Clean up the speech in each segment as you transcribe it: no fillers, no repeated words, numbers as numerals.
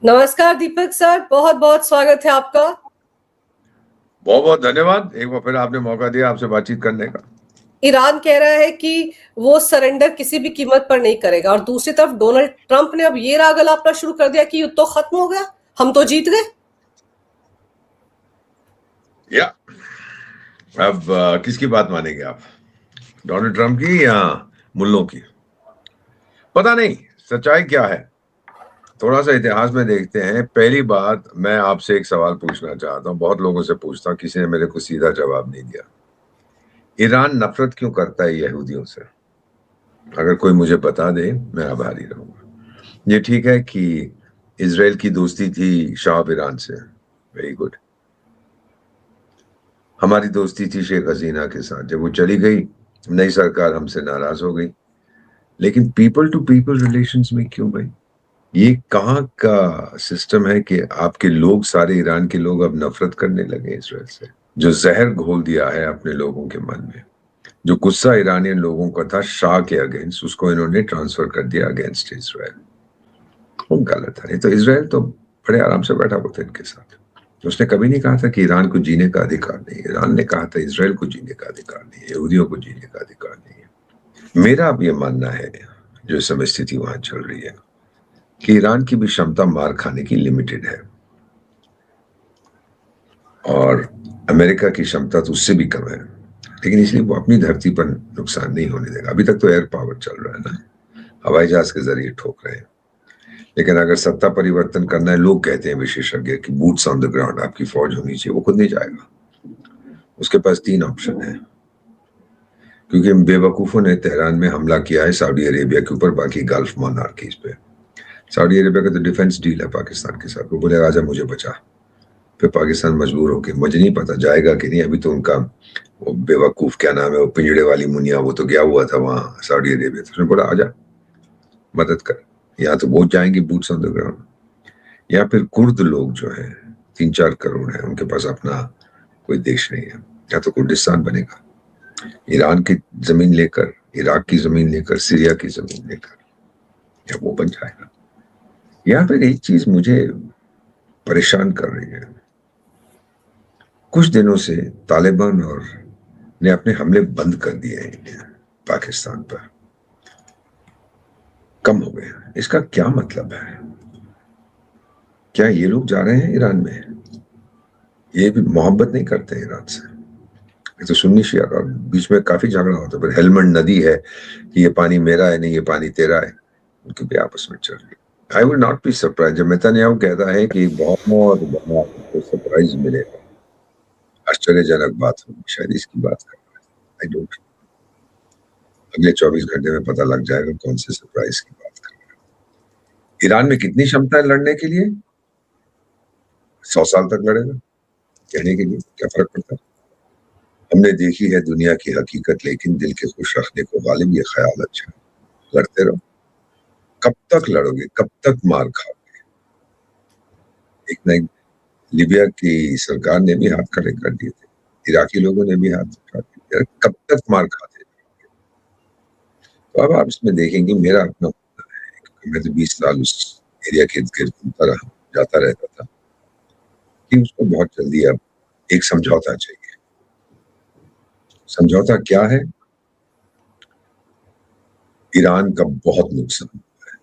नमस्कार दीपक सर, बहुत बहुत स्वागत है आपका। बहुत बहुत धन्यवाद। एक बार फिर आपने मौका दिया आपसे बातचीत करने का। ईरान कह रहा है कि वो सरेंडर किसी भी कीमत पर नहीं करेगा और दूसरी तरफ डोनाल्ड ट्रंप ने अब ये राग अलापना शुरू कर दिया कि युद्ध तो खत्म हो गया, हम तो जीत गए। या अब किसकी बात मानेंगे आप, डोनाल्ड ट्रंप की या मुल्लों की? पता नहीं सच्चाई क्या है। थोड़ा सा इतिहास में देखते हैं। पहली बात, मैं आपसे एक सवाल पूछना चाहता हूँ, बहुत लोगों से पूछता हूँ, किसी ने मेरे को सीधा जवाब नहीं दिया। ईरान नफरत क्यों करता है यहूदियों से? अगर कोई मुझे बता दे मैं आभारी रहूंगा। ये ठीक है कि इजराइल की दोस्ती थी शाह ईरान से, वेरी गुड। हमारी दोस्ती थी शेख हसीना के साथ, जब वो चली गई नई सरकार हमसे नाराज हो गई। लेकिन पीपल टू पीपल रिलेशंस में क्यों भाई? ये कहाँ का सिस्टम है कि आपके लोग, सारे ईरान के लोग अब नफरत करने लगे इसराइल से? जो जहर घोल दिया है अपने लोगों के मन में, जो गुस्सा ईरानियन लोगों का था शाह के अगेंस्ट, उसको इन्होंने ट्रांसफर कर दिया अगेंस्ट इसराइल। वो गलत है। तो इसराइल तो बड़े आराम से बैठा हुआ था इनके साथ। उसने कभी नहीं कहा था कि ईरान को जीने का अधिकार नहीं है। ईरान ने कहा था इसराइल को जीने का अधिकार नहीं है, यहूदियों को जीने का अधिकार नहीं है। मेरा अब ये मानना है, जो समय स्थिति वहां चल रही है, कि ईरान की भी क्षमता मार खाने की लिमिटेड है और अमेरिका की क्षमता तो उससे भी कम है। लेकिन इसलिए वो अपनी धरती पर नुकसान नहीं होने देगा। अभी तक तो एयर पावर चल रहा है ना, हवाई जहाज के जरिए ठोक रहे हैं। लेकिन अगर सत्ता परिवर्तन करना है, लोग कहते हैं विशेषज्ञ कि बूट्स ऑन द ग्राउंड, आपकी फौज होनी चाहिए, वो खुद नहीं जाएगा। उसके पास तीन ऑप्शन है, क्योंकि बेवकूफों ने तेहरान में हमला किया है सऊदी अरेबिया के ऊपर, बाकी गल्फ मोनार्कीज पे। सऊदी अरेबिया का तो डिफेंस डील है पाकिस्तान के साथ। वो बोले राजा मुझे बचा, फिर पाकिस्तान मजबूर होके, मुझे नहीं पता जाएगा कि नहीं, अभी तो उनका वो बेवकूफ क्या नाम है, वो पिंजड़े वाली मुनिया, वो तो गया हुआ था वहां सऊदी अरेबिया। तो उसने बोला आजा मदद कर। या तो वो जाएंगे बूट्स ऑन द ग्राउंड, या फिर कुर्द लोग जो है 3-4 करोड़ है, उनके पास अपना कोई देश नहीं है, या तो कुर्दिस्तान बनेगा ईरान की जमीन लेकर, इराक की जमीन लेकर, सीरिया की जमीन लेकर, या वो बन जाएगा। यहाँ पे एक चीज मुझे परेशान कर रही है, कुछ दिनों से तालिबान और ने अपने हमले बंद कर दिए हैं पाकिस्तान पर, कम हो गए। इसका क्या मतलब है? क्या ये लोग जा रहे हैं ईरान में? ये भी मोहब्बत नहीं करते ईरान से। तो सुन्नी शिया का बीच में काफी झगड़ा होता है, पर हेलमंड नदी है कि ये पानी मेरा है, नहीं ये पानी तेरा है, उनकी भी आपस में चल रही है। I would not be surprise जब नेतन्याहू कहता है कि बहुत बड़ा आपको सरप्राइज मिलेगा, आश्चर्यजनक बात होगी, शायद इसकी बात कर रहा है। आई डोंट, अगले 24 घंटे में पता लग जाएगा कौन से सरप्राइज की बात कर रहा है। ईरान में कितनी क्षमता है लड़ने के लिए? 100 साल तक लड़ेगा, कहने के लिए क्या फर्क पड़ता है? हमने देखी है दुनिया की हकीकत, लेकिन दिल के खुश रखने को गालिब ये ख्याल अच्छा है। लड़ते रहो। कब तक लड़ोगे, कब तक मार खाओगे? एक न एक लीबिया की सरकार ने भी हाथ खड़े कर दिए थे, इराकी लोगों ने भी हाथ खड़े कर दिए। कब तक मार खाते रहोगे? तो अब आप इसमें देखेंगे, मेरा अपना मानना है, क्योंकि मैं तो 20 साल उस एरिया के इर्द गिर्द घूमता रहा, जाता रहता था, कि उसको बहुत जल्दी अब एक समझौता चाहिए। समझौता क्या है? ईरान का बहुत नुकसान हुआ है।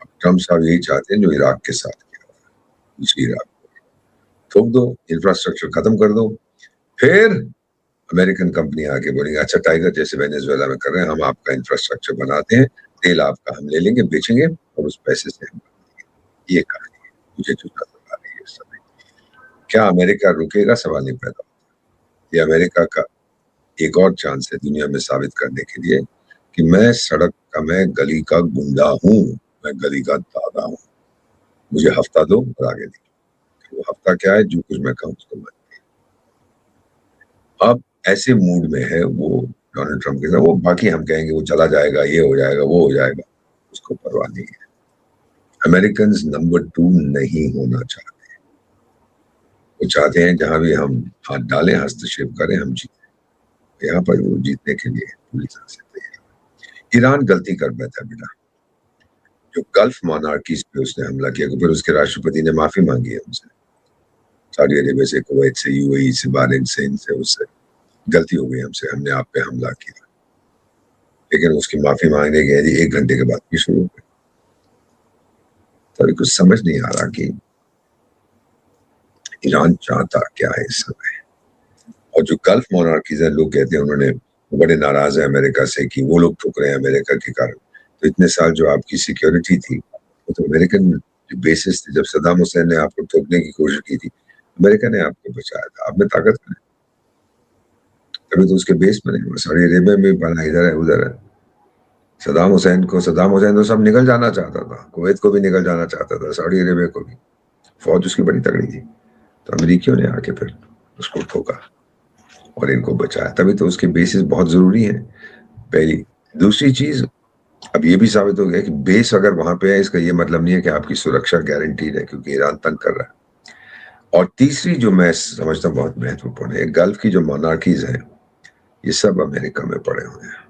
अब ट्रम्प साहब यही चाहते हैं जो इराक के साथ किया था, दूसरी इराक को ठोक दो, इंफ्रास्ट्रक्चर खत्म कर दो, फिर अमेरिकन कंपनी आके बोलेंगे अच्छा टाइगर जैसे वेनेजुएला में कर रहे हैं, हम आपका इंफ्रास्ट्रक्चर बनाते हैं, तेल आपका हम ले लेंगे, बेचेंगे और उस पैसे से हम बनाएंगे। ये कहानी है, मुझे जो नजर आ रही है इस समय। क्या अमेरिका रुकेगा? सवाल नहीं पैदा होता। ये अमेरिका का एक और चांस है दुनिया में साबित करने के लिए कि मैं सड़क का, मैं गली का गुंडा हूँ, मैं गली का दादा हूँ। मुझे हफ्ता दो और आगे देखो। वो हफ्ता क्या है, जो कुछ मैं कहूँ उसको मानिए। अब ऐसे मूड में है वो डोनाल्ड ट्रंप के साथ। वो बाकी हम कहेंगे वो चला जाएगा, ये हो जाएगा, वो हो जाएगा, उसको परवाह नहीं है। अमेरिकन नंबर 2 नहीं होना चाहते। वो चाहते हैं जहां भी हम हाथ डालें, हस्तक्षेप करें, हम जीतें। यहाँ पर वो जीतने के लिए पूरी तरह से तैयार है। ईरान गलती कर बैठा बेटा। जो गल्फ मोनार्कीज पे उसने हमला किया, फिर उसके राष्ट्रपति ने माफी मांगी है उनसे, सऊदी अरेबिया से, कुवैत से, यूएई से, बहरीन से, इनसे, उससे गलती हो गई हमसे, हमने आप पे हमला किया। लेकिन उसकी माफी मांगने के 1 घंटे के बाद भी शुरू हो गई। तो अभी कुछ समझ नहीं आ रहा कि ईरान चाहता क्या है इस समय। और जो गल्फ मोनार्कीज है, लोग कहते हैं उन्होंने बड़े नाराज है अमेरिका से कि वो लोग ठुक रहे हैं अमेरिका के कारण। तो इतने साल जो आपकी सिक्योरिटी थी, वो तो अमेरिकन बेसिस थी। जब सद्दाम हुसैन ने आपको ठोकने की कोशिश की थी, अमेरिका ने आपको बचाया था। आप में ताकत है, तभी तो उसके बेस बने। सऊदी अरेबिया में बना, इधर है उधर है। सद्दाम हुसैन तो सब निकल जाना चाहता था, कुवैत को भी निकल जाना चाहता था, सऊदी अरेबिया को भी। फौज उसकी बड़ी तगड़ी थी, तो अमेरिकियों ने आके फिर उसको ठोका और इनको बचाया। तभी तो उसके बेसिस बहुत जरूरी है, पहली। दूसरी चीज, अब ये भी साबित हो गया कि बेस अगर वहां पे है, इसका ये मतलब नहीं है कि आपकी सुरक्षा गारंटीड है, क्योंकि ईरान तंग कर रहा है। और तीसरी जो मैं समझता हूँ बहुत महत्वपूर्ण है, गल्फ की जो मोनार्कीज हैं, ये सब अमेरिका में पड़े हुए हैं।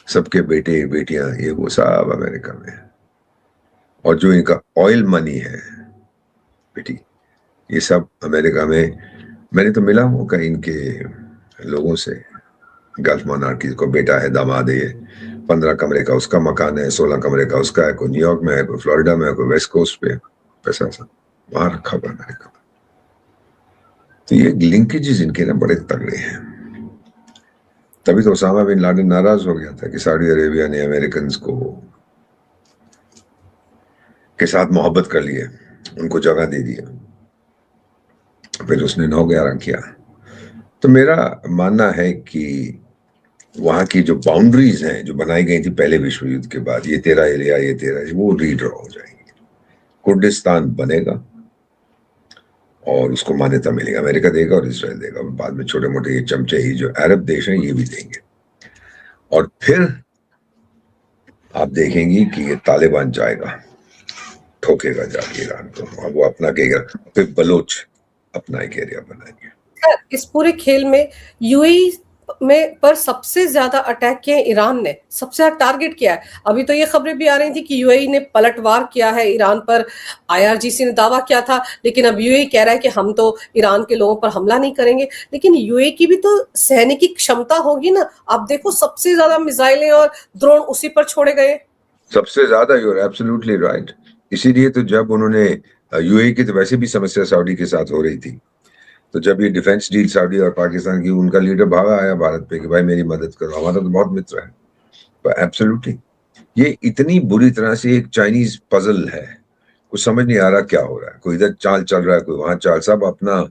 सबके बेटे बेटियां, ये वो सब अमेरिका में है। और जो इनका ऑयल मनी है बेटी, ये सब अमेरिका में। मैंने तो मिला हूँ कहीं इनके लोगों से, गल्फ मोनार्कीज को बेटा है, दामाद है, 15 कमरे का उसका मकान है, 16 कमरे का उसका है, कोई न्यूयॉर्क में है, कोई फ्लोरिडा में है, कोई वेस्ट कोस्ट पे, पैसा सब वहां रखा हुआ अमेरिका में। तो ये लिंकेजेस इनके ना बड़े तगड़े हैं। तभी तो ओसामा बिन लादेन नाराज हो गया था कि सऊदी अरेबिया ने अमेरिकन को के साथ मोहब्बत कर लिए, उनको जगह दे दिया, फिर उसने 9/11 किया। तो मेरा मानना है कि वहां की जो बाउंड्रीज हैं जो बनाई गई थी पहले विश्व युद्ध के बाद, ये तेरा एरिया, ये तेरा, वो रीड्रॉ हो जाएंगे। कुर्दिस्तान बनेगा और उसको मान्यता मिलेगी, अमेरिका देगा और इसराइल देगा, बाद में छोटे मोटे ये चमचे ही जो अरब देश हैं ये भी देंगे। और फिर आप देखेंगी कि ये तालिबान जाएगा, ठोकेगा जाके ईरान को, और वो अपना कहेगा, फिर बलोच अपना एक एरिया बनाएंगे। इस पूरे खेल में यूएई में पर सबसे ज्यादा अटैक किए ईरान ने, सबसे ज्यादा टारगेट किया है। अभी तो ये खबरें भी आ रही थी कि यूएई ने पलटवार किया है ईरान पर। आईआरजीसी ने दावा किया था, लेकिन अब यूएई कह रहा है कि हम तो ईरान के लोगों पर हमला नहीं करेंगे। लेकिन यूएई की भी तो सैनिक क्षमता होगी ना। आप देखो, सबसे ज्यादा मिसाइलें और ड्रोन उसी पर छोड़े गए, सबसे ज्यादा। You are absolutely right. इसीलिए तो जब उन्होंने यूएई की, तो वैसे भी समस्या सऊदी के साथ हो रही थी, तो जब ये डिफेंस डील सऊदी और पाकिस्तान की, उनका लीडर भागा आया भारत पे कि भाई मेरी मदद करो, हमारा तो बहुत मित्र है। पर एब्सोल्युटली ये इतनी बुरी तरह से एक चाइनीज पजल है, कुछ समझ नहीं आ रहा क्या हो रहा है। कोई इधर चाल चल रहा है, कोई वहां चाल, सब अपना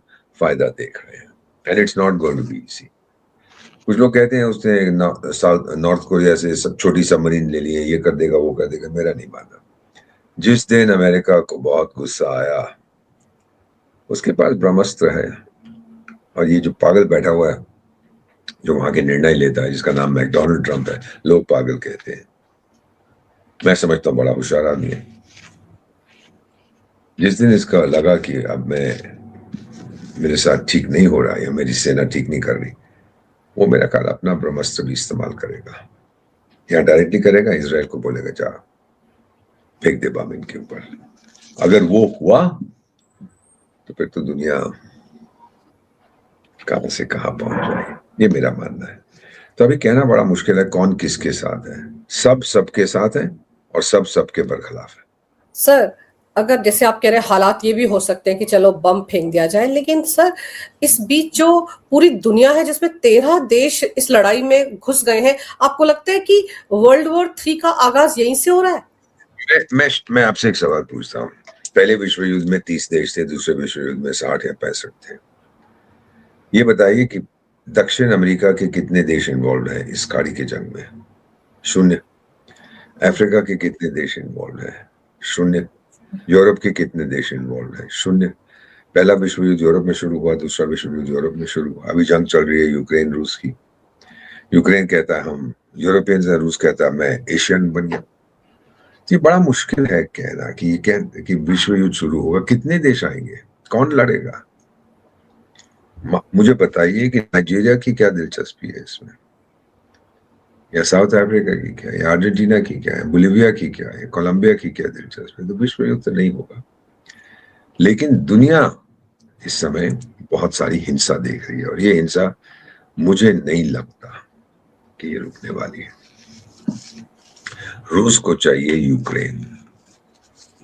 फायदा देख रहे हैं। And it's not going to be easy. कुछ लोग कहते हैं उसने नॉर्थ कोरिया से सब छोटी सबमरीन ले लिए, ये कर देगा वो कर देगा। मेरा नहीं मानना। जिस दिन अमेरिका को बहुत गुस्सा आया, उसके पास ब्रह्मास्त्र है, और ये जो पागल बैठा हुआ है जो वहां के निर्णय लेता है, जिसका नाम मैकडोनाल्ड ट्रंप है, लोग पागल कहते हैं, मैं समझता हूँ बड़ा होशियार आदमी है। जिस दिन इसका लगा कि अब मेरे साथ ठीक नहीं हो रहा या मेरी सेना ठीक नहीं कर रही, वो मेरा ख्याल अपना ब्रह्मास्त्र भी इस्तेमाल करेगा, या डायरेक्टली करेगा, इसराइल को बोलेगा जा फेंक दे बम इनके ऊपर। अगर वो हुआ तो फिर तो दुनिया कहां से कहां पहुंच जाएगी, ये मेरा मानना है। तो अभी कहना बड़ा मुश्किल है कौन किसके साथ है। सब सबके साथ है और सब सबके बरखिलाफ है। सर। अगर जैसे आप कह रहे हैं, हालात ये भी हो सकते हैं कि चलो बम फेंक दिया जाए, लेकिन सर इस बीच जो पूरी दुनिया है जिसमें 13 देश इस लड़ाई में घुस गए हैं, आपको लगता है कि वर्ल्ड वॉर 3 का आगाज यहीं से हो रहा है? मैं आपसे एक सवाल पूछता हूँ। पहले विश्व युद्ध में 30 देश थे, दूसरे विश्व युद्ध में 60 या 65 थे। ये बताइए कि दक्षिण अमेरिका के कितने देश इन्वॉल्व हैं इस खाड़ी की जंग में? 0। अफ्रीका के कितने देश इन्वॉल्व हैं? 0। यूरोप के कितने देश इन्वॉल्व हैं? 0। पहला विश्व युद्ध यूरोप में शुरू हुआ, दूसरा विश्व युद्ध यूरोप में शुरू हुआ। अभी जंग चल रही है यूक्रेन रूस की। यूक्रेन कहता है हम यूरोपियंस हैं, रूस कहता है मैं एशियन बन गया। ये बड़ा मुश्किल है कहना कि विश्व युद्ध शुरू होगा, कितने देश आएंगे, कौन लड़ेगा? मुझे बताइए कि नाइजीरिया की क्या दिलचस्पी है इसमें? या साउथ अफ्रीका की क्या है, या अर्जेंटीना की क्या है, बोलिविया की क्या है, कोलंबिया की क्या दिलचस्पी, तो विश्व युद्ध तो नहीं होगा। लेकिन दुनिया इस समय बहुत सारी हिंसा देख रही है, और ये हिंसा मुझे नहीं लगता कि ये रुकने वाली है। रूस को चाहिए यूक्रेन,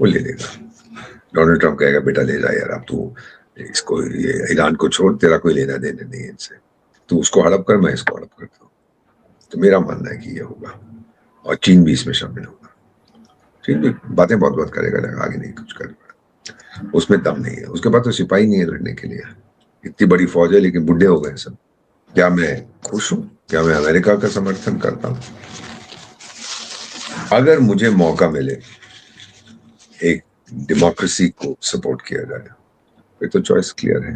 वो ले लेगा। डोनाल्ड ट्रंप कहेगा बेटा ले जा यार, अब तू इसको, ये ईरान को छोड़, तेरा कोई लेना देना नहीं है इनसे, तू उसको हड़प कर, मैं इसको हड़प करता हूँ। तो मेरा मानना है कि ये होगा, और चीन भी इसमें शामिल होगा। चीन भी बातें बहुत बहुत करेगा, आगे नहीं कुछ करेगा, उसमें दम नहीं है, उसके पास तो सिपाही नहीं है लड़ने के लिए। इतनी बड़ी फौज है लेकिन बुढ़े हो गए सब। क्या मैं खुश हूं? क्या मैं अमेरिका का समर्थन करता हूं? अगर मुझे मौका मिले एक डेमोक्रेसी को सपोर्ट किया जाए, फिर तो चॉइस क्लियर है,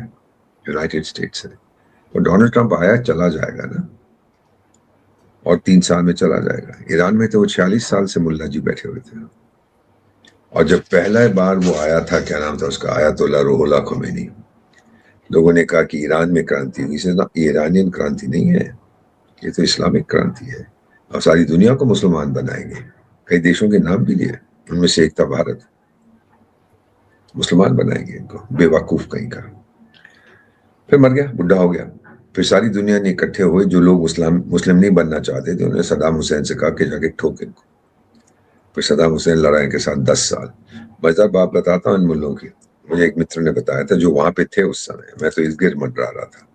यूनाइटेड स्टेट्स है। और डोनाल्ड ट्रंप आया चला जाएगा ना, और 3 साल में चला जाएगा। ईरान में तो वो 46 साल से मुल्ला जी बैठे हुए थे, और जब पहला बार वो आया था, क्या नाम था उसका, आयतुल्लाह रूहुल्लाह ख़ुमैनी, लोगों ने कहा कि ईरान में क्रांति हुई। ये ईरानियन क्रांति नहीं है, ये तो इस्लामिक क्रांति है, और सारी दुनिया को मुसलमान बनाएंगे। कई देशों के नाम भी लिए, उनमें से एक था भारत। मुसलमान बनाएंगे इनको, बेवकूफ कहीं का। फिर मर गया, बुढ़ा हो गया। फिर सारी दुनिया ने इकट्ठे हुए, जो लोग मुस्लिम नहीं बनना चाहते थे, उन्होंने सद्दाम हुसैन से कहा कि जाके ठोक इनको। फिर सद्दाम हुसैन लड़ा इनके साथ 10 साल। मजेदार बात बताता हूँ इन मुल्लों की, मुझे एक मित्र ने बताया था जो वहां पे थे उस समय, मैं तो इस गिर मंडरा रहा था,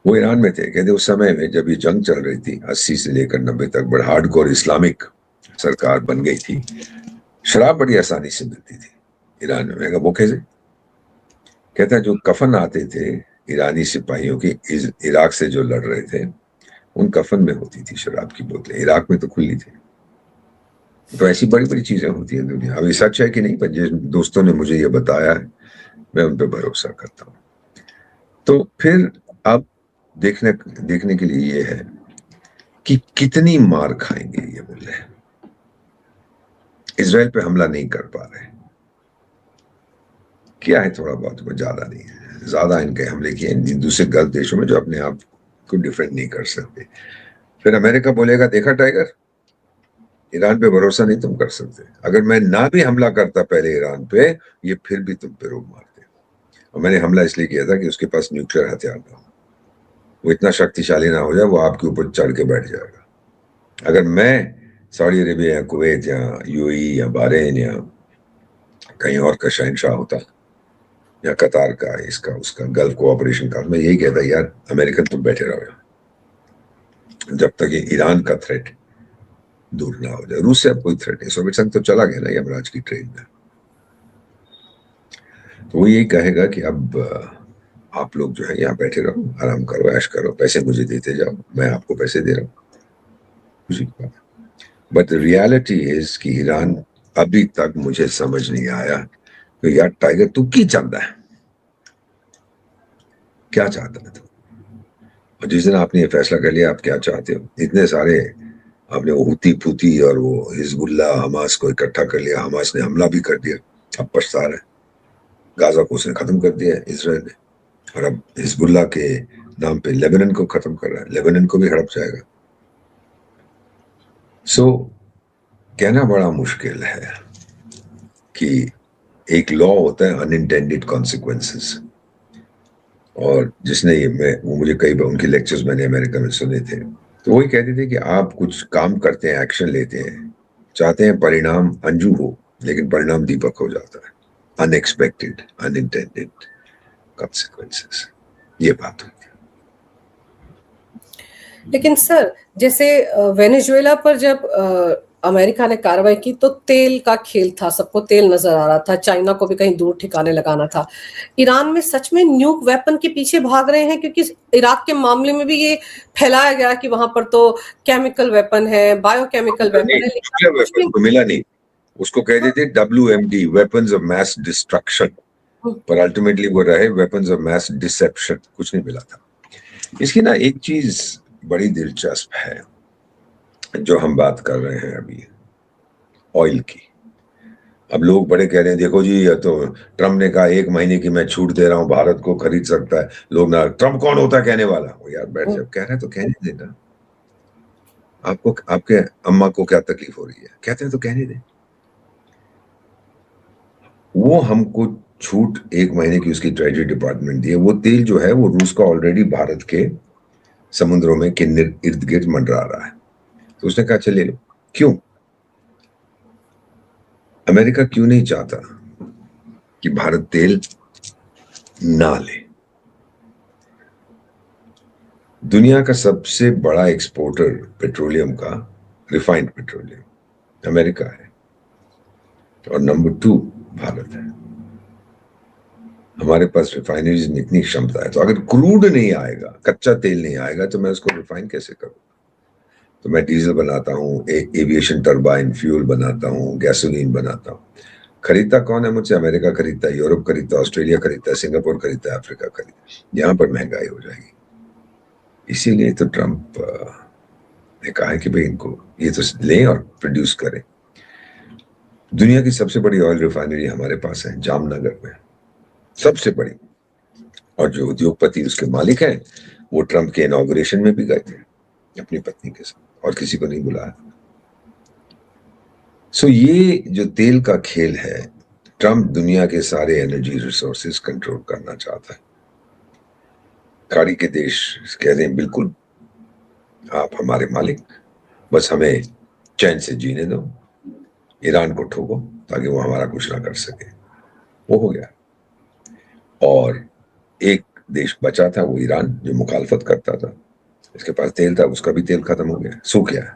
वो ईरान में थे। कहते उस समय में जब ये जंग चल रही थी 80 से लेकर 90 तक, बड़ा हार्डकोर इस्लामिक सरकार बन गई थी, शराब बड़ी आसानी से मिलती थी ईरान में। मैं कहा वो कैसे? कहता है जो कफन आते थे ईरानी सिपाहियों के इराक से जो लड़ रहे थे, उन कफन में होती थी शराब की बोतलें। इराक में तो खुली थी। तो ऐसी बड़ी बड़ी चीजें होती हैं दुनिया। अब ये सच है कि नहीं, पर जिन दोस्तों ने मुझे ये बताया है, मैं उन पर भरोसा करता हूँ। तो फिर अब देखने के लिए ये है कि कितनी मार खाएंगे ये मुल्ले। इजराइल पे हमला नहीं कर पा रहे, किया है थोड़ा बहुत, वो ज्यादा नहीं है। ज्यादा इनके हमले किए दूसरे गल्फ देशों में जो अपने आप को डिफेंड नहीं कर सकते। फिर अमेरिका बोलेगा देखा टाइगर, ईरान पे भरोसा नहीं तुम कर सकते, अगर मैं ना भी हमला करता पहले ईरान पे, ये फिर भी तुम पे रोक मारते। और मैंने हमला इसलिए किया था कि उसके पास न्यूक्लियर हथियार ना हो, वो इतना शक्तिशाली ना हो जाए वो आपके ऊपर चढ़ के बैठ जाएगा। अगर मैं सऊदी अरेबिया या कुवैत या यूएई या बहरीन या कहीं और का शहनशाह होता, या कतार का, इसका उसका गल्फ कोऑपरेशन का, मैं यही कहता यार अमेरिकन तुम बैठे रहो जब तक ये ईरान का थ्रेट दूर ना हो जाए। रूस से अब कोई थ्रेट नहीं, सोवियत संघ तो चला गया ना यमराज की ट्रेन में। तो वो यही कहेगा कि अब आप लोग जो है यहाँ बैठे रहो, आराम करो, ऐश करो, पैसे मुझे देते जाओ, मैं आपको पैसे दे रहा हूँ। बट रियलिटी इज कि ईरान अभी तक मुझे समझ नहीं आया तो यार टाइगर तू की चाहता है, क्या चाहता है तू? और जिस दिन आपने ये फैसला कर लिया आप क्या चाहते हो, इतने सारे आपने हुती फूती और वो हिजबुल्ला हमास को इकट्ठा कर लिया, हमास ने हमला भी कर दिया, अब पछता रहे। गाजा को उसने खत्म कर दिया इसराइल ने, और अब हिजबुल्ला के नाम पे लेबनान को खत्म कर रहा है, लेबनान को भी हड़प जाएगा। सो कहना बड़ा मुश्किल है कि एक लॉ होता है अनइंटेंडेड कॉन्सिक्वेंसेस, और जिसने वो मुझे कई बार उनके लेक्चर्स मैंने अमेरिका में सुने थे, तो वही कहते थे कि आप कुछ काम करते हैं, एक्शन लेते हैं, चाहते हैं परिणाम अंजू हो, लेकिन परिणाम दीपक हो जाता है। अनएक्सपेक्टेड, अनइंटेंडेड कॉन्सिक्वेंसेस, ये बात हुई। लेकिन सर जैसे वेनेजुएला पर जब अमेरिका ने कार्रवाई की तो तेल का खेल था, सबको तेल नजर आ रहा था, चाइना को भी कहीं दूर ठिकाने लगाना था। ईरान में सच में न्यूक वेपन के पीछे भाग रहे हैं? क्योंकि इराक के मामले में भी ये फैलाया गया कि वहां पर तो केमिकल वेपन है, बायोकेमिकल वेपन है, लेकिन वेपन को मिला नहीं, उसको कह देते WMD, weapons of mass destruction, पर अल्टीमेटली वो रहे वेपन्स ऑफ मैस डिसेप्शन, कुछ नहीं मिला था। इसकी ना एक चीज बड़ी दिलचस्प है जो हम बात कर रहे हैं अभी, ऑयल की। अब लोग बड़े कह रहे हैं देखो जी, ये तो ट्रम्प ने कहा 1 महीने की मैं छूट दे रहा हूं, भारत को खरीद सकता है। लोग ना, ट्रम्प कौन होता है कहने वाला? वो यार बैठ, जब कह रहे हैं तो कहने देना। आपको आपके अम्मा को क्या तकलीफ हो रही है, कहते हैं तो कहने दें। वो हमको छूट 1 महीने की उसकी ट्रेजरी डिपार्टमेंट दी है। वो तेल जो है वो रूस का ऑलरेडी भारत के समुद्रों में के इर्द गिर्द मंडरा रहा है, तो उसने कहा चले लो। क्यों? अमेरिका क्यों नहीं चाहता कि भारत तेल ना ले? दुनिया का सबसे बड़ा एक्सपोर्टर पेट्रोलियम का, रिफाइंड पेट्रोलियम, अमेरिका है, और नंबर 2 भारत है। हमारे पास रिफाइनरीज में इतनी क्षमता है, तो अगर क्रूड नहीं आएगा, कच्चा तेल नहीं आएगा, तो मैं उसको रिफाइन कैसे करूंगा? तो मैं डीजल बनाता हूँ, एविएशन टर्बाइन फ्यूल बनाता हूँ, गैसोलीन बनाता हूँ। खरीदता कौन है मुझसे? अमेरिका खरीदता है, यूरोप खरीदता है, ऑस्ट्रेलिया खरीदता है, सिंगापुर खरीदता है, अफ्रीका खरीदता है। यहां पर महंगाई हो जाएगी। इसीलिए तो ट्रंप ने कहा है कि भाई इनको ये तो लें और प्रोड्यूस करें। दुनिया की सबसे बड़ी ऑयल रिफाइनरी हमारे पास है जामनगर में, सबसे बड़ी। और जो उद्योगपति उसके मालिक हैं वो ट्रंप के इनॉग्रेशन में भी गए थे अपनी पत्नी के साथ, और किसी को नहीं बुलाया। सो ये जो तेल का खेल है, ट्रंप दुनिया के सारे एनर्जी रिसोर्सेज कंट्रोल करना चाहता है। खाड़ी के देश कह रहे हैं बिल्कुल आप हमारे मालिक, बस हमें चैन से जीने दो, ईरान को ठोको ताकि वो हमारा कुछ ना कर सके। वो हो गया। और एक देश बचा था, वो ईरान, जो मुखालफत करता था। इसके पास तेल था, उसका भी तेल खत्म हो गया, सूख गया,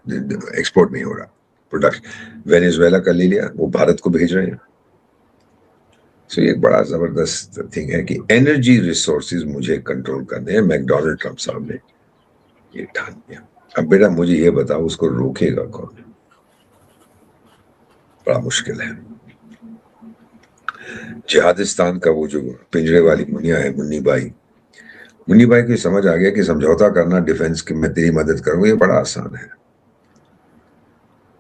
एक्सपोर्ट नहीं हो रहा, प्रोडक्शन। वेनेजुएला का ले लिया, वो भारत को भेज रहे हैं। सो एक बड़ा जबरदस्त थिंग है कि एनर्जी रिसोर्सेज मुझे कंट्रोल करने हैं। मैकडोनल्ड ट्रंप साहब ने ये ठान लिया। अब बेटा मुझे ये बताओ, उसको रोकेगा कौन? बड़ा मुश्किल है। जिहादिस्तान का वो जो पिंजरे वाली मुनिया है, मुन्नी बाई को समझ आ गया कि समझौता करना डिफेंस की, मैं तेरी मदद करूंगा, ये बड़ा आसान है,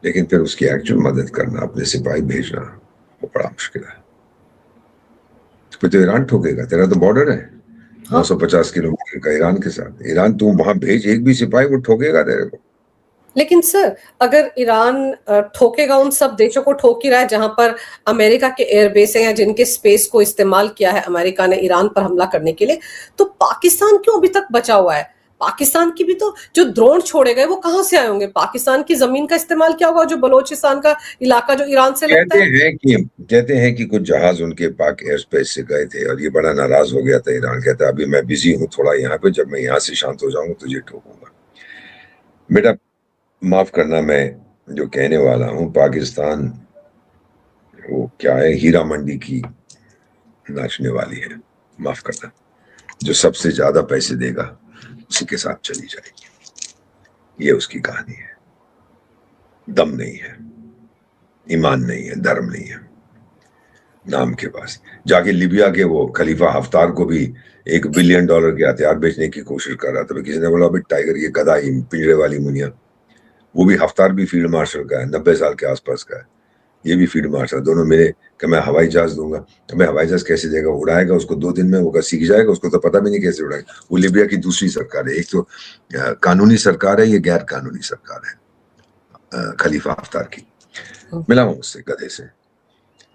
लेकिन फिर उसकी एक्चुअल मदद करना, अपने सिपाही भेजना, वो बड़ा मुश्किल है। फिर तो ईरान ठोकेगा, तेरा तो बॉर्डर है 950 किलोमीटर का ईरान के साथ। ईरान तू वहां भेज एक भी सिपाही, वो ठोकेगा तेरे को। लेकिन सर, अगर ईरान ठोकेगा, उन सब देशों को ठोक ही रहा है जहां पर अमेरिका के एयरबेस हैं या जिनके स्पेस को इस्तेमाल किया है अमेरिका ने ईरान पर हमला करने के लिए, तो पाकिस्तान क्यों अभी तक बचा हुआ है? पाकिस्तान की भी तो जो ड्रोन छोड़े गए वो कहां से आए होंगे? पाकिस्तान की जमीन का इस्तेमाल क्या होगा, जो बलोचिस्तान का इलाका जो ईरान से लगता है? कहते हैं कि कुछ जहाज उनके पाक एयर स्पेस से गए थे और ये बड़ा नाराज हो गया था ईरान। कहता है अभी मैं बिजी हूँ थोड़ा यहाँ पे, जब मैं यहाँ से शांत हो जाऊंगा तुझे ठोकूंगा। बेटा माफ करना, मैं जो कहने वाला हूँ, पाकिस्तान वो क्या है, हीरा मंडी की नाचने वाली है, माफ करना। जो सबसे ज्यादा पैसे देगा उसी के साथ चली जाएगी। ये उसकी कहानी है। दम नहीं है, ईमान नहीं है, धर्म नहीं है, नाम के पास। जाके लिबिया के वो खलीफा हफ्तार को भी $1 बिलियन के हथियार बेचने की कोशिश कर रहा था। किसी ने बोला अभी टाइगर, ये गधा, पिंजरे वाली मुनिया, वो भी हफ्तार भी फील्ड मार्शल का है, 90 साल के आसपास का है, ये भी फील्ड मार्शल। दोनों मिले कि मैं हवाई जहाज दूंगा। तो मैं हवाई जहाज कैसे देगा? उड़ाएगा उसको 2 दिन में, वो सीख जाएगा, उसको तो पता भी नहीं कैसे उड़ाएगा। वो लिबिया की दूसरी सरकार है, एक तो कानूनी सरकार है, ये गैर कानूनी सरकार है खलीफा हफ्तार की। मिला हूं उससे, गधे से।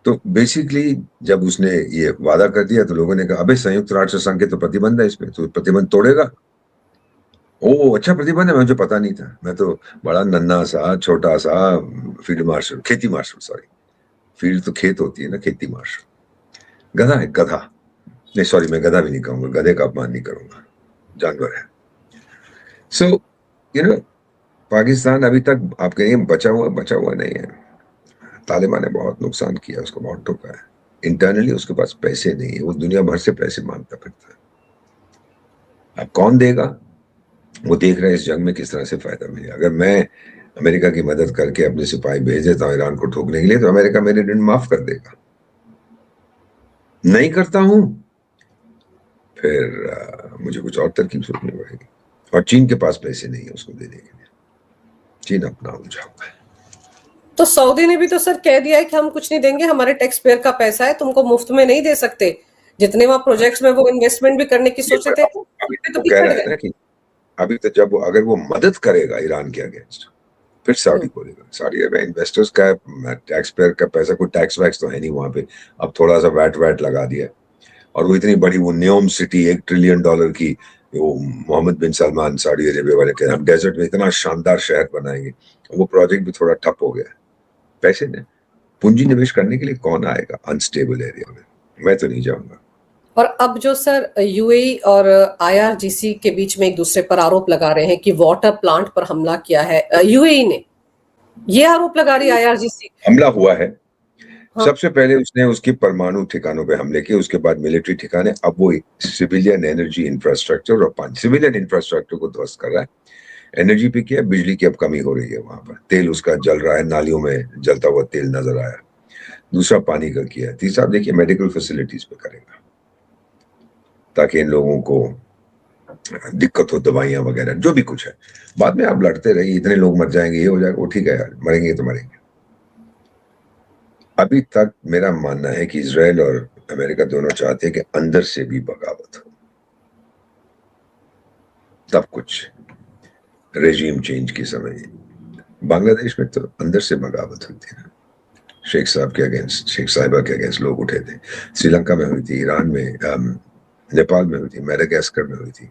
तो बेसिकली जब उसने ये वादा कर दिया तो लोगों ने कहा अबे संयुक्त राष्ट्र संघ के तो प्रतिबंध है इसमें, तो प्रतिबंध तोड़ेगा? ओ अच्छा, प्रतिबंध है, मुझे पता नहीं था, मैं तो बड़ा नन्हा सा छोटा सा फील्ड मार्शल, खेती मार्शल, सॉरी, फील्ड तो खेत होती है ना, खेती मार्शल। गधा है, गधा नहीं, सॉरी, मैं गधा भी नहीं कहूंगा, गधे का अपमान नहीं करूंगा, जानवर है। सो पाकिस्तान अभी तक आप कहेंगे बचा हुआ नहीं है। तालिबान ने बहुत नुकसान किया, उसको बहुत ठोका है। इंटरनली उसके पास पैसे नहीं है, वो दुनिया भर से पैसे मांगता फिरता है। अब कौन देगा? वो देख रहे हैं इस जंग में किस तरह से फायदा मिले। अगर मैं अमेरिका की मदद करके अपने सिपाही भेज देता हूं ईरान को ठोकने के लिए, तो अमेरिका मेरे ऋण माफ कर देगा। नहीं करता हूं, फिर मुझे कुछ और तरकीब सोचनी पड़ेगी। और चीन के पास पैसे नहीं है उसको देने के लिए, चीन अपना उलझा हुआ है। तो सऊदी ने भी तो सर कह दिया है कि हम कुछ नहीं देंगे, हमारे टैक्स पेयर का पैसा है, तुमको मुफ्त में नहीं दे सकते। जितने वहां प्रोजेक्ट्स में वो इन्वेस्टमेंट भी करने की सोचे थे, अभी तो कह रहा है ना कि अभी तो जब अगर वो मदद करेगा ईरान के अगेंस्ट, फिर सऊदी बोलेगा। सऊदी अरब इन्वेस्टर्स का टैक्स पेयर का पैसा, कोई टैक्स वैक्स तो है नहीं वहां पे, अब थोड़ा सा वैट लगा दिया, और वो इतनी बड़ी वो न्योम सिटी $1 ट्रिलियन की, वो मोहम्मद बिन सलमान सऊदी अरेबिया वाले के, हम डेजर्ट में इतना शानदार शहर बनाएंगे, वो प्रोजेक्ट भी थोड़ा ठप हो गया। पैसे ने पूंजी निवेश करने के लिए कौन आएगा अनस्टेबल एरिया में? मैं तो नहीं जाऊंगा। और अब जो सर यूएई और आईआरजीसी के बीच में एक दूसरे पर आरोप लगा रहे हैं कि वाटर प्लांट पर हमला किया है यूएई ने, ये आरोप लगा रही है आईआरजीसी। हमला हुआ है, हाँ। सबसे पहले उसने उसकी परमाणु ठिकानों पे हमले किए, उसके बाद मिलिट्री ठिकाने, अब वो सिविलियन एनर्जी इंफ्रास्ट्रक्चर और पानी, सिविलियन इंफ्रास्ट्रक्चर को ध्वस्त कर रहा है। एनर्जी पे किया, बिजली की अब कमी हो रही है वहां पर, तेल उसका जल रहा है, नालियों में जलता हुआ तेल नजर आया। दूसरा पानी का किया, तीसरा देखिए मेडिकल फैसिलिटीज पे करेगा, ताकि इन लोगों को दिक्कत हो, दवाइयां वगैरह जो भी कुछ है। बाद में आप लड़ते रहिए, इतने लोग मर जाएंगे, ये हो जाएगा, वो ठीक है यार, मरेंगे तो मरेंगे। अभी तक मेरा मानना है कि इजराइल और अमेरिका दोनों चाहते हैं कि अंदर से भी बगावत हो, तब कुछ रेजीम चेंज के समय। बांग्लादेश में तो अंदर से बगावत हुई थी ना, शेख साहब के अगेंस्ट, शेख साहिबा के अगेंस्ट लोग उठे थे। श्रीलंका में हुई थी, ईरान में, नेपाल में हुई थी, मैडागास्कर में हुई थी,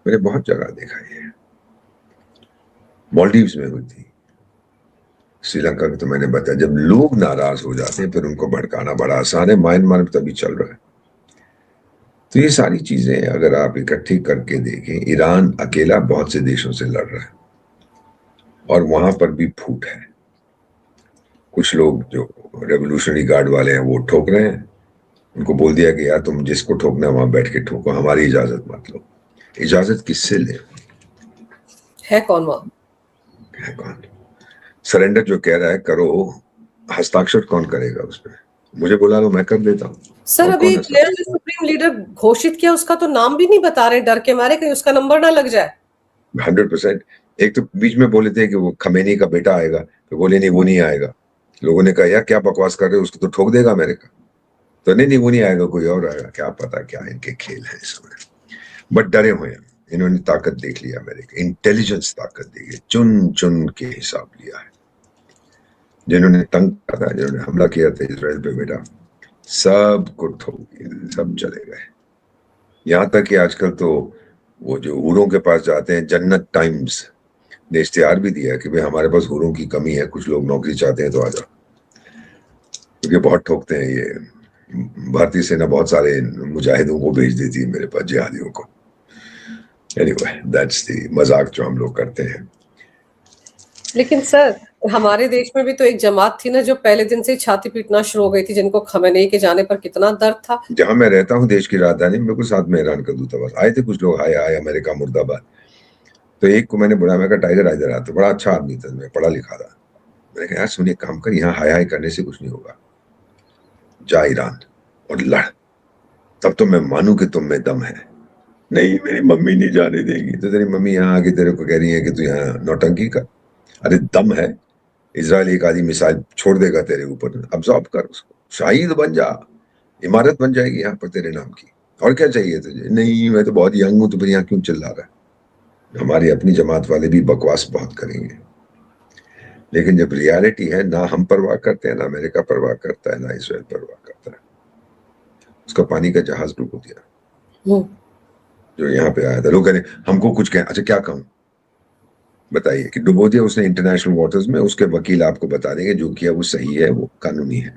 मैंने बहुत जगह देखा ये। मालदीव्स में हुई थी, श्रीलंका की तो मैंने बताया। जब लोग नाराज हो जाते हैं फिर उनको भड़काना बड़ा आसान है, म्यांमार में तभी चल रहा है। तो ये सारी चीजें अगर आप इकट्ठी करके देखें, ईरान अकेला बहुत से देशों से लड़ रहा है और वहां पर भी फूट है। कुछ लोग जो रेवोल्यूशनरी गार्ड वाले हैं वो ठोक रहे हैं, उनको बोल दिया कि यार तुम जिसको ठोकना है वहां बैठ के ठोको, हमारी इजाजत मत लो। इजाजत किससे ले? है कौन वहां? है कौन? सरेंडर जो कह रहा है करो, हस्ताक्षर कौन करेगा उसमें? मुझे बुला लो, मैं कर देता हूँ। सर और अभी कौन नया जो सुप्रीम लीडर घोषित किया उसका तो नाम भी नहीं बता रहे, डर के मारे कहीं उसका नंबर ना लग जाए। 100%। एक तो बीच में बोले थे कि वो खमेनी का बेटा आएगा, तो बोले नहीं वो नहीं आएगा। लोगों ने कहा यार क्या बकवास कर रहे हो, उसको तो ठोक देगा अमेरिका। तो नहीं वो नहीं आएगा, कोई और आएगा। क्या पता क्या इनके खेल है इसमें, बट डरे हुए हैं। इन्होंने ताकत देख लिया, अमेरिका इंटेलिजेंस ताकत देखी, चुन चुन के हिसाब लिया है। जिन्होंने तंग किया था, जिन्होंने हमला किया था इसराइल पे, बेटा सब को ठोक, सब चले गए। यहाँ तक कि आजकल तो वो जो हूरों के पास जाते हैं, जन्नत टाइम्स ने इश्तिहार भी दिया कि भाई हमारे पास हूरों की कमी है, कुछ लोग नौकरी चाहते हैं तो आ जाओ, क्योंकि बहुत ठोकते हैं ये। भारतीय सेना बहुत सारे मुजाहिदों को भेज देती है मेरे पास, जिहादियों को। एनीवे दैट्स द मजाक जो हम लोग करते हैं। लेकिन सर हमारे देश में भी तो एक जमात थी ना जो पहले दिन से ही छाती पीटना शुरू हो गई थी, जिनको खमेनेई के जाने पर कितना दर्द था। जहां मैं रहता हूँ देश की राजधानी में, बिल्कुल साथ में ईरान का दूतावास, आए थे कुछ लोग, हाय हाय अमेरिका मुर्दाबाद। तो एक को मैंने बुलाया, मैं कहा टाइगर इधर आता, बड़ा अच्छा आदमी था, मैं पढ़ा लिखा था। मैंने कहा यार सुनिए, काम कर, यहाँ हाय हाय करने से कुछ नहीं होगा, जा ईरान और लड़, तब तो मैं मानू कि तुम में दम है। नहीं मेरी मम्मी नहीं जाने देगी। तो तेरी मम्मी यहाँ आके तेरे को कह रही है कि तू यहाँ नौटंकी कर? अरे दम है, इजराइल एक आधी मिसाइल छोड़ देगा तेरे ऊपर, अब्सॉर्ब कर उसको, शहीद बन जा, इमारत बन जाएगी यहाँ पर तेरे नाम की। और क्या चाहिए तुझे? नहीं मैं तो बहुत यंग हूं, तो फिर यहाँ क्यों चिल्ला रहा है? हमारी अपनी जमात वाले भी बकवास बहुत करेंगे, लेकिन जब रियलिटी है, ना हम परवाह करते हैं, ना अमेरिका परवाह करता है, ना इसराइल परवाह करता है। उसका पानी का जहाज डूब दिया जो यहाँ पे आया था। लोग कह हमको कुछ कहें, अच्छा क्या कहूं बताइए कि डुबो दिया उसने इंटरनेशनल वाटर्स में, उसके वकील आपको बता देंगे जो किया वो सही है, वो कानूनी है।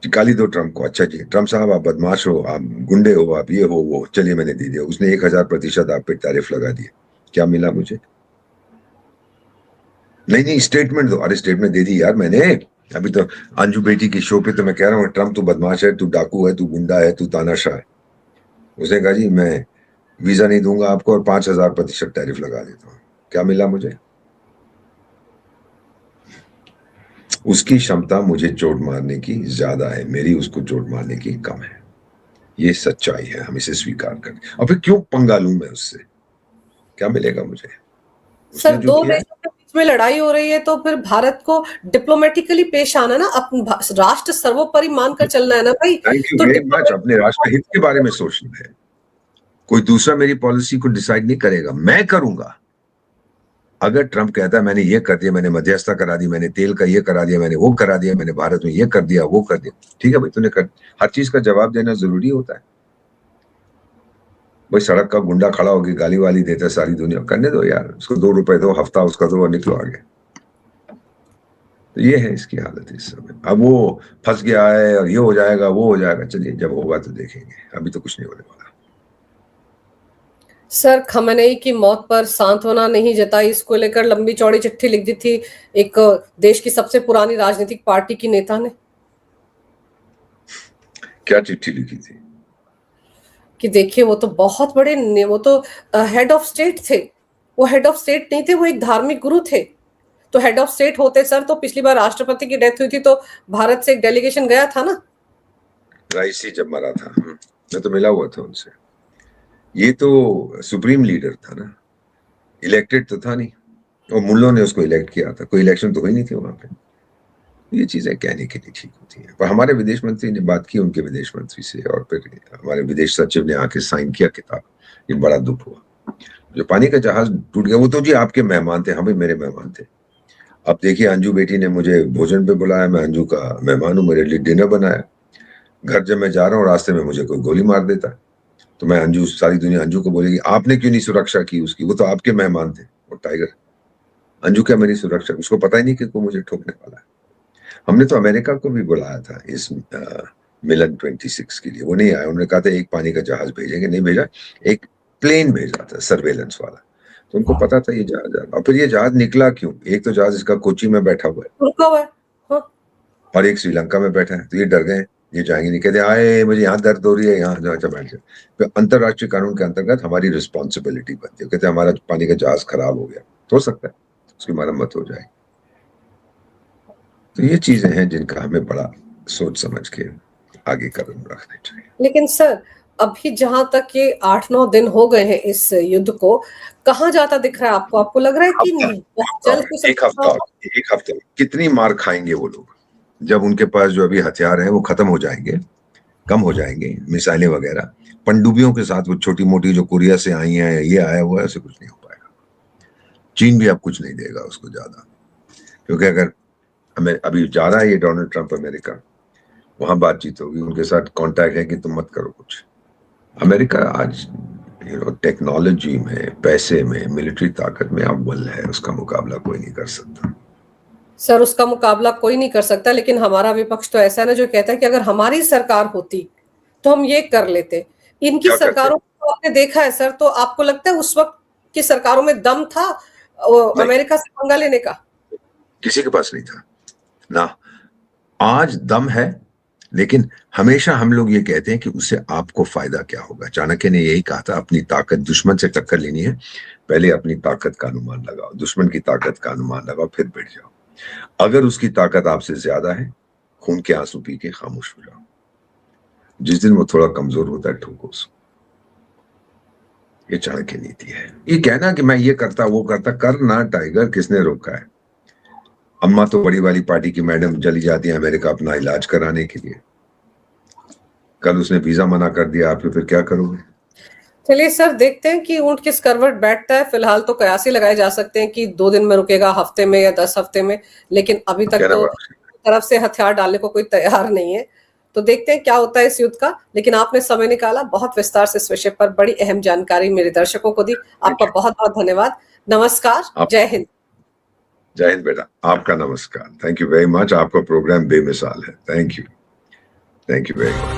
गाली दो ट्रम्प को, अच्छा जी ट्रम्प साहब आप बदमाश हो, आप गुंडे हो, आप ये हो वो, चलिए मैंने दे दिया। उसने 1000% आप पे टैरिफ लगा दिया, क्या मिला मुझे? नहीं स्टेटमेंट दो। अरे स्टेटमेंट दे दी यार मैंने, अभी तो अंजू बेटी की शो पे तो मैं कह रहा हूँ ट्रम्प तू बदमाश है, तू डाकू है, तू गुंडा है, तू तानाशाह है। उसने कहा जी मैं वीजा नहीं दूंगा आपको और 5000% टैरिफ लगा देता हूँ, क्या मिला मुझे? उसकी क्षमता मुझे चोट मारने की ज्यादा है, मेरी उसको चोट मारने की कम है। ये सच्चाई है, हम इसे स्वीकार करें। और फिर क्यों पंगा लूं मैं उससे, क्या मिलेगा मुझे? सर दो देशों के बीच में लड़ाई हो रही है तो फिर भारत को डिप्लोमेटिकली पेश आना ना, राष्ट्र सर्वोपरि मानकर चलना है ना भाई। थैंक यू तो वेरी मच। अपने राष्ट्र हित के बारे में सोचना है, कोई दूसरा मेरी पॉलिसी को डिसाइड नहीं करेगा, मैं करूंगा। अगर ट्रंप कहता है मैंने ये कर दिया, मैंने मध्यस्थता करा दी, मैंने तेल का ये करा दिया, मैंने वो करा दिया, मैंने भारत में ये कर दिया, वो कर दिया, ठीक है भाई, तूने कर, हर चीज का जवाब देना जरूरी होता है भाई। सड़क का गुंडा खड़ा होकर गाली वाली देता है सारी दुनिया, करने दो यार, उसको 2 रुपए दो, हफ्ता उसका दो और निकलो आगे। तो ये है इसकी हालत इस समय। अब वो फंस गया है और ये हो जाएगा वो हो जाएगा, चलिए जब होगा तो देखेंगे, अभी तो कुछ नहीं होने वाला। सर, खamenei की मौत पर सांत्वना नहीं जताई, इसको लेकर लंबी चौड़ी चिट्ठी लिख दी थी एक देश की सबसे पुरानी राजनीतिक पार्टी की नेता ने। क्या चिट्ठी लिखी थी? कि देखिए वो तो बहुत बड़े, वो तो हेड ऑफ स्टेट थे। वो हेड ऑफ स्टेट नहीं थे, वो एक धार्मिक गुरु थे। तो हेड ऑफ स्टेट होते सर तो पिछली बार राष्ट्रपति की डेथ हुई थी तो भारत से एक डेलीगेशन गया था ना। राइसी जब मरा था, मैं तो मिला हुआ था उनसे। ये तो सुप्रीम लीडर था ना, इलेक्टेड तो था नहीं, और मुल्लों ने उसको इलेक्ट किया था, कोई इलेक्शन तो हुई नहीं थी वहां पे। ये चीजें कहने के लिए ठीक होती हैं, पर हमारे विदेश मंत्री ने बात की उनके विदेश मंत्री से, और फिर हमारे विदेश सचिव ने आके साइन किया किताब। ये बड़ा दुख हुआ। जो पानी का जहाज टूट गया, वो तो जी आपके मेहमान थे, हम भी मेरे मेहमान थे। अब देखिए अंजू बेटी ने मुझे भोजन पे बुलाया, मैं अंजू का मेहमान हूँ, मेरे लिए डिनर बनाया। घर जब मैं जा रहा हूँ रास्ते में मुझे कोई गोली मार देता है, तो मैं अंजू, सारी दुनिया अंजू को बोलेगी आपने क्यों नहीं सुरक्षा की उसकी, वो तो आपके मेहमान थे, वो टाइगर। अंजू क्या मेरी सुरक्षा, उसको पता ही नहीं कि वो मुझे ठोकने वाला है। हमने तो अमेरिका को भी बुलाया था इस मिलन 26 के लिए, वो नहीं आया। उन्होंने कहा था एक पानी का जहाज भेजेंगे, नहीं भेजा, एक प्लेन भेजा था सर्वेलेंस वाला, तो उनको पता था ये जहाज। और फिर ये जहाज निकला क्यों? एक तो जहाज इसका कोची में बैठा हुआ है, रुका हुआ है, हाँ। और एक श्रीलंका में बैठा है, तो ये डर गए, ये जाएंगे नहीं, कहते आए मुझे यहाँ दर्द हो रही है, यहाँ जाकर बैठ जाए। तो अंतरराष्ट्रीय कानून के अंतर्गत हमारी रिस्पॉन्सिबिलिटी बनती है, कहते हमारा पानी का जहाज खराब हो गया, हो सकता है उसकी मरम्मत हो जाए। तो ये चीजें हैं जिनका हमें बड़ा सोच समझ के आगे कदम रखने चाहिए। लेकिन सर अभी जहां तक ये 8-9 दिन हो गए हैं इस युद्ध को, कहाँ जाता दिख रहा है आपको? आपको लग रहा है कि जल्द कुछ एक हफ्ते कितनी मार खाएंगे वो लोग, जब उनके पास जो अभी हथियार है वो खत्म हो जाएंगे, कम हो जाएंगे, मिसाइलें वगैरह, पनडुब्बियों के साथ वो छोटी मोटी जो कोरिया से आई हैं, ये आया हुआ है, ऐसे कुछ नहीं हो पाएगा। चीन भी अब कुछ नहीं देगा उसको ज्यादा, क्योंकि अगर हमें अभी जा रहा है ये डोनाल्ड ट्रंप अमेरिका, वहां बातचीत होगी, उनके साथ कांटेक्ट है कि तुम मत करो कुछ। अमेरिका आज टेक्नोलॉजी में, पैसे में, मिलिट्री ताकत में अव्वल है, उसका मुकाबला कोई नहीं कर सकता। सर उसका मुकाबला कोई नहीं कर सकता, लेकिन हमारा विपक्ष तो ऐसा है ना जो कहता है कि अगर हमारी सरकार होती तो हम ये कर लेते। इनकी सरकारों को आपने देखा है सर, तो आपको लगता है उस वक्त की सरकारों में दम था अमेरिका से पंगा लेने का? किसी के पास नहीं था ना। आज दम है, लेकिन हमेशा हम लोग ये कहते हैं कि उससे आपको फायदा क्या होगा। चाणक्य ने यही कहा था, अपनी ताकत, दुश्मन से टक्कर लेनी है, पहले अपनी ताकत का अनुमान लगाओ, दुश्मन की ताकत का अनुमान लगाओ, फिर बैठ जाओ। अगर उसकी ताकत आपसे ज्यादा है, खून के आंसू पी के खामोश हो जाओ। जिस दिन वो थोड़ा कमजोर होता है, ठोको उसको। ये चाणक्य नीति है। ये कहना कि मैं ये करता वो करता, करना टाइगर, किसने रोका है? अम्मा तो बड़ी वाली पार्टी की मैडम चली जाती है अमेरिका अपना इलाज कराने के लिए, कल उसने वीजा मना कर दिया, आप फिर क्या करोगे? चलिए सर, देखते हैं कि ऊंट किस करवट बैठता है। फिलहाल तो कयास ही लगाए जा सकते हैं कि 2 दिन में रुकेगा, हफ्ते में या 10 हफ्ते में, लेकिन अभी तक तो तरफ से हथियार डालने को कोई तैयार नहीं है। तो देखते हैं क्या होता है इस युद्ध का। लेकिन आपने समय निकाला, बहुत विस्तार से इस विषय पर बड़ी अहम जानकारी मेरे दर्शकों को दी। आपका बहुत बहुत धन्यवाद। नमस्कार, जय हिंद। जय हिंद बेटा, आपका नमस्कार। Thank you very much. आपका प्रोग्राम बेमिसाल है। Thank you very much.